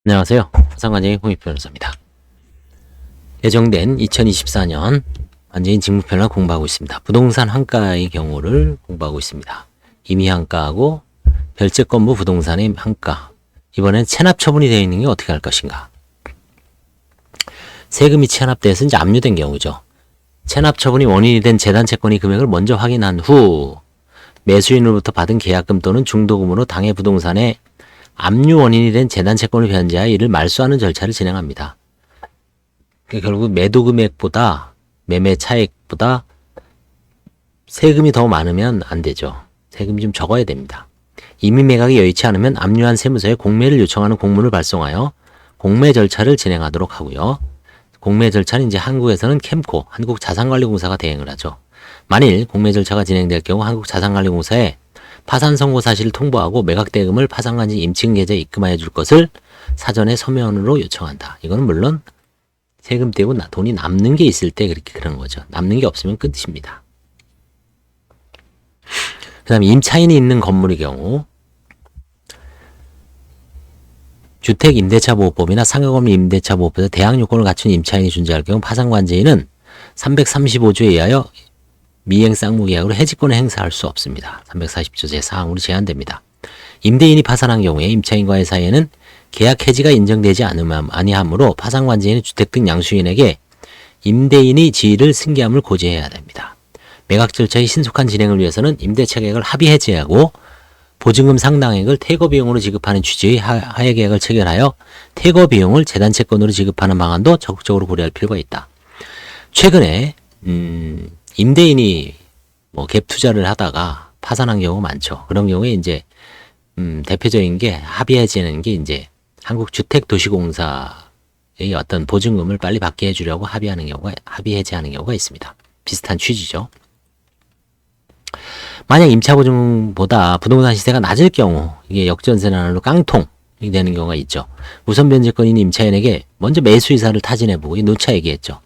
안녕하세요. 파산관제의 홍익 변호사입니다. 예정된 2024년 관제인 직무편을 공부하고 있습니다. 부동산 한가의 경우를 공부하고 있습니다. 임의한가하고 별채권부 부동산의 한가. 이번엔 체납 처분이 되어 있는 게 어떻게 할 것인가. 세금이 체납돼서 이제 압류된 경우죠. 체납 처분이 원인이 된 재단 채권의 금액을 먼저 확인한 후 매수인으로부터 받은 계약금 또는 중도금으로 당해 부동산에 압류 원인이 된 재단 채권을 변제하여 이를 말소하는 절차를 진행합니다. 그러니까 결국 매도 금액보다 매매 차액보다 세금이 더 많으면 안 되죠. 세금이 좀 적어야 됩니다. 이미 매각이 여의치 않으면 압류한 세무서에 공매를 요청하는 공문을 발송하여 공매 절차를 진행하도록 하고요. 공매 절차는 이제 한국에서는 캠코, 한국자산관리공사가 대행을 하죠. 만일 공매 절차가 진행될 경우 한국자산관리공사에 파산 선고 사실을 통보하고 매각 대금을 파산관지 임층 계좌에 입금하여 줄 것을 사전에 서면으로 요청한다. 이거는 물론 세금 떼고 돈이 남는 게 있을 때 그렇게 그런 거죠. 남는 게 없으면 끝입니다. 그 다음에 임차인이 있는 건물의 경우 주택임대차보호법이나 상가건물 임대차보호법에서 대항 요건을 갖춘 임차인이 존재할 경우 파산관제인은 335조에 의하여 미행 쌍무계약으로 해지권을 행사할 수 없습니다. 340조 제4항으로 제한됩니다. 임대인이 파산한 경우에 임차인과의 사이에는 계약 해지가 인정되지 아니하므로 파산관제인은 주택 등 양수인에게 임대인의 지위를 승계함을 고지해야 됩니다. 매각 절차의 신속한 진행을 위해서는 임대차 계약을 합의 해지하고 보증금 상당액을 퇴거 비용으로 지급하는 취지의 하해 계약을 체결하여 퇴거 비용을 재단 채권으로 지급하는 방안도 적극적으로 고려할 필요가 있다. 최근에 임대인이 갭 투자를 하다가 파산한 경우가 많죠. 그런 경우에 이제 대표적인 게 합의해지는 게 이제 한국주택도시공사의 어떤 보증금을 빨리 받게 해주려고 합의해지하는 경우가 있습니다. 비슷한 취지죠. 만약 임차보증보다 부동산 시세가 낮을 경우 이게 역전세난으로 깡통이 되는 경우가 있죠. 우선 변제권인 임차인에게 먼저 매수 의사를 타진해보고 누차 얘기했죠.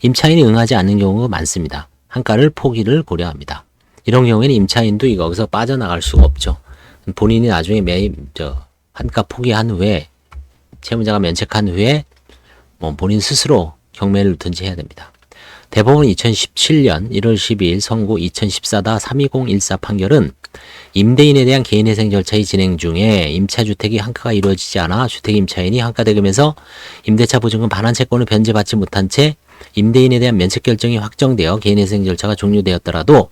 임차인이 응하지 않는 경우가 많습니다. 한가를 포기를 고려합니다. 이런 경우에는 임차인도 여기서 빠져나갈 수가 없죠. 본인이 나중에 한가 포기한 후에 채무자가 면책한 후에 본인 스스로 경매를 넣든지 해야 됩니다. 대법원 2017년 1월 12일 선고 2014-32014 판결은 임대인에 대한 개인회생 절차의 진행 중에 임차주택이 한가가 이루어지지 않아 주택임차인이 한가대금에서 임대차 보증금 반환 채권을 변제받지 못한 채 임대인에 대한 면책 결정이 확정되어 개인회생 절차가 종료되었더라도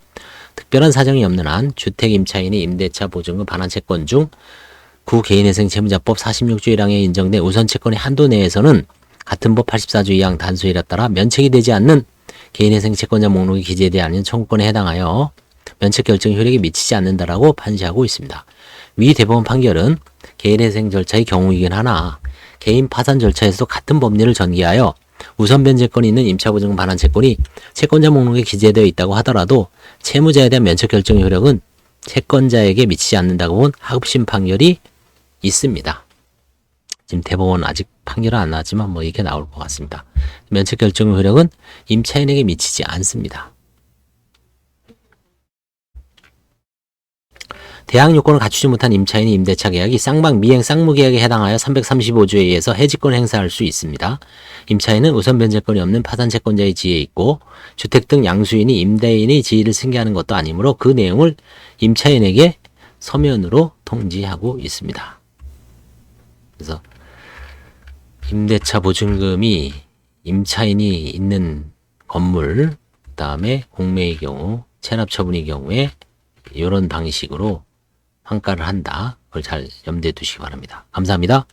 특별한 사정이 없는 한 주택임차인이 임대차 보증금 반환 채권 중 구 개인회생 채무자법 46조 1항에 인정된 우선채권의 한도 내에서는 같은 법 84조 2항 단수일에 따라 면책이 되지 않는 개인회생 채권자 목록에 기재되지 않은 청구권에 해당하여 면책 결정 효력이 미치지 않는다라고 판시하고 있습니다. 위 대법원 판결은 개인회생 절차의 경우이긴 하나 개인 파산 절차에서도 같은 법리를 전개하여 우선 변제권이 있는 임차보증금 반환 채권이 채권자 목록에 기재되어 있다고 하더라도 채무자에 대한 면책 결정 효력은 채권자에게 미치지 않는다고 본 하급심 판결이 있습니다. 지금 대법원 아직 판결은 안 나왔지만 이렇게 나올 것 같습니다. 면책 결정 효력은 임차인에게 미치지 않습니다. 대항 요건을 갖추지 못한 임차인의 임대차 계약이 쌍방 미행 쌍무계약에 해당하여 335조에 의해서 해지권을 행사할 수 있습니다. 임차인은 우선 변제권이 없는 파산 채권자의 지위에 있고 주택 등 양수인이 임대인의 지위를 승계하는 것도 아니므로 그 내용을 임차인에게 서면으로 통지하고 있습니다. 그래서 임대차 보증금이 임차인이 있는 건물, 그 다음에 공매의 경우, 체납 처분의 경우에 이런 방식으로 한가를 한다. 그걸 잘 염두에 두시기 바랍니다. 감사합니다.